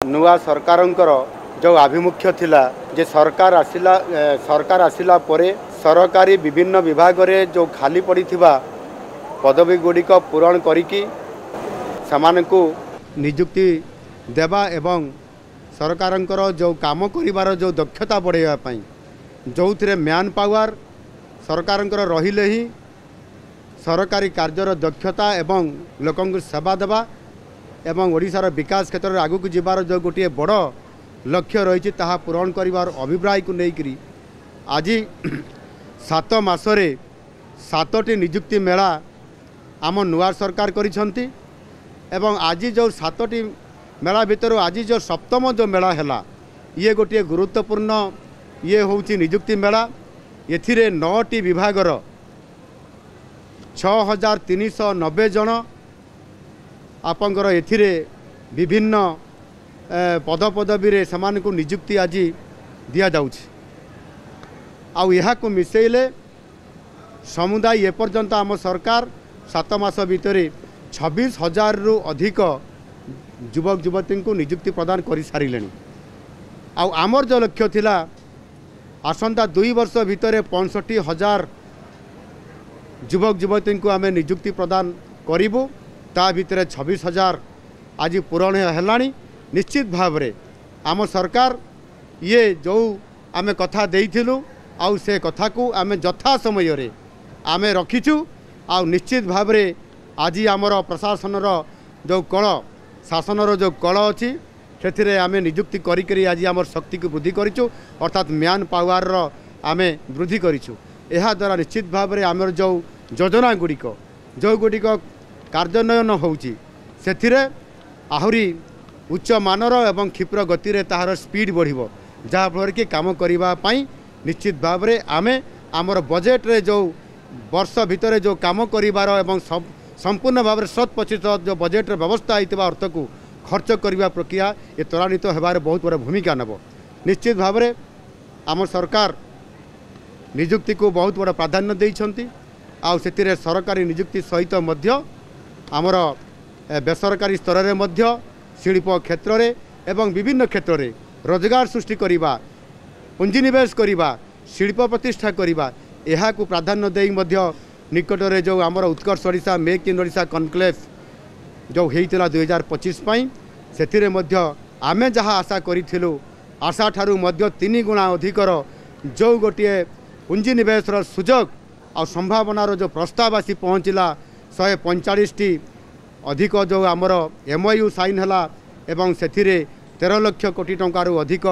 नुआ सरकारंकर जो आभिमुख्य थिला जे सरकार आसिला परे सरकारी विभिन्न विभाग रे जो खाली पड़ी थिबा पदवी गुड़िक पूरण करिकी समानकु नियुक्ति देवा एवं सरकारंकर जो काम करिवार जो दक्षता बढ़ावा पई जो थे मैन पावर सरकारंकर रहिले ही सरकारी कार्यर दक्षता एवं लोकंक सेवा देवा एवं ओडिशार विकास क्षेत्र में आगू जीवार जो गोटे बड़ लक्ष्य रही पूरण करिवार अभिप्राय को लेकर आज 7 मासरे 7टी नियुक्ति मेला आम नुआ सरकार करिसंती एवं आज जो 7टी मेला भितर आज जो 7म जो मेला है ये गोटे गुरुत्वपूर्ण ये होउची नियुक्ति मेला एथिरे 9टी विभागर 6390 जन आपंकर एथिरे विभिन्न पदपदवी रे समान को नियुक्ति आज दिया जाउछि आउ यहाँ को मिसेले समुदाय एपर्यंत आम सरकार 7 मास भितर 26,000 रु अधिक युवक युवती को नियुक्ति प्रदान कर सारे आउ आमर जो लक्ष्य थिला आसंता 2 वर्ष भितर 65,000 युवक युवती को आम नियुक्ति प्रदान करूँ ता भितर 26,000 आज पूरण है निश्चित भाव रे आम सरकार ये जो आम कथा देइथिलु आउ से कथा को आम यथा समय रे आम रखीचु आउ निश्चित भाव रे आज आमर प्रशासन जो कल शासन जो कल अच्छी से आम नियुक्ति करी आज आम शक्ति को वृद्धि करूँ अर्थात मैन पावर आम वृद्धि करूँ यह द्वारा निश्चित भाव रे आमर जो योजना गुड़िक कार्यान्वयन होउची सेथिरे आहुरी उच्च मानर एवं क्षिप्र गति रे ताहार स्पीड बढ़िबो जहाँ फल कि काम करिबा पाई निश्चित भाव रे आमे आमर बजेट रे जो वर्ष भितर जो काम करिबार एवं संपूर्ण भाव 100% जो बजेट रे व्यवस्था होइतबा अर्थ को खर्च करिबा प्रक्रिया ये त्वरान्वित हेबार बहुत बड़ा भूमिका नेब निश्चित भाव रे आम सरकार नियुक्ति को बहुत बड़ा प्राधान्य देइछंती आउ सेतिरे सरकारी नियुक्ति सहित मध्य आमर बेसरकारी स्तर रे मध्य शिल्प क्षेत्र रे एवं विभिन्न क्षेत्र में रोजगार सृष्टि करिबा पुंजीनिवेश करिबा शिल्प प्रतिष्ठा करिबा यह को प्राधान्य देई मध्य निकट रे जो आमर Utkarsh Odisha make in Odisha conclave जो होइतिला 2025 पई सेतिरे मध्य आमे जहाँ आशा करिथिलु आशा ठारू मध्य 3 गुणा अधिकर जो गोटे पुंजीनिवेश सुजोग और संभावनार जो प्रस्ताव आसी पहुँचला 145टी अधिक जो आमर MOU साइन है एवं सेथिरे 13 लाख कोटी टंकार अधिक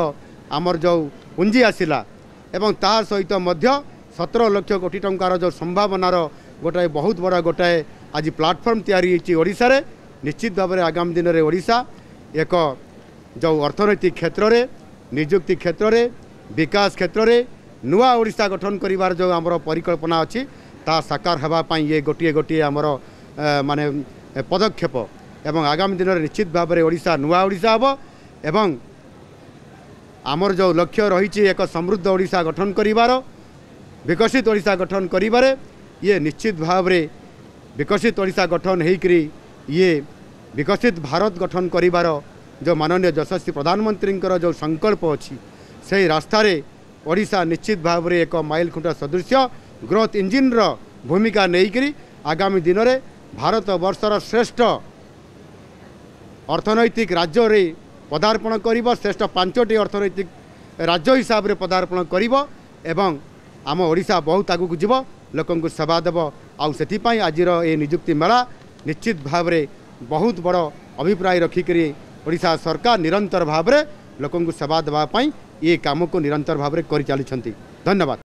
आमर जो पुंजी आसिला एवं तार सहित मध्य 17 लाख कोटी टंकार जो संभावनार गोटाए बहुत बड़ा गोटाए आज प्लाटफर्म तैयारी ओडिशा रे निश्चित भाव में आगामी दिन में ओडिशा एक जो अर्थनैतिक क्षेत्र में नियुक्ति क्षेत्र में विकास क्षेत्र में नुआ ओडिशा गठन करिवार जो आमर परिकल्पना अच्छी ता साकार हेबापी ये गोटे गोटे आमर माने पदक्षेप एवं आगामी दिन में निश्चित भाव में ओडिशा नुआ ओडिशा हम एवं आमर जो लक्ष्य रही एक समृद्ध ओडिशा गठन करिवार विकसित ओडिशा गठन करिवारे ये निश्चित भाव में विकसित ओडिशा गठन होकरी ये विकसित भारत गठन करिवार जो माननीय यशस्वी प्रधानमंत्री जो संकल्प अच्छी से रास्ता ओडिशा निश्चित भाव में एक माइल खुंटा सदृश ग्रोथ इंजिन भूमिका नहीं आगामी दिन में भारत वर्षर श्रेष्ठ अर्थनैतिक राज्य रे पदार्पण करिबो श्रेष्ठ 5टी अर्थनैतिक राज्य हिसाब रे पदार्पण करिबो एवं आम ओडिशा बहुत आगू जीव लोकन को सेवा देव आउ सेति पई आजिर ए नियुक्ति मेला निश्चित भाव में बहुत बड़ अभिप्राय रखिकरी ओडिशा सरकार निरंतर भाव में लोकन को सेवा देवा पई ये काम को निरंतर भाव में कर चली। धन्यवाद।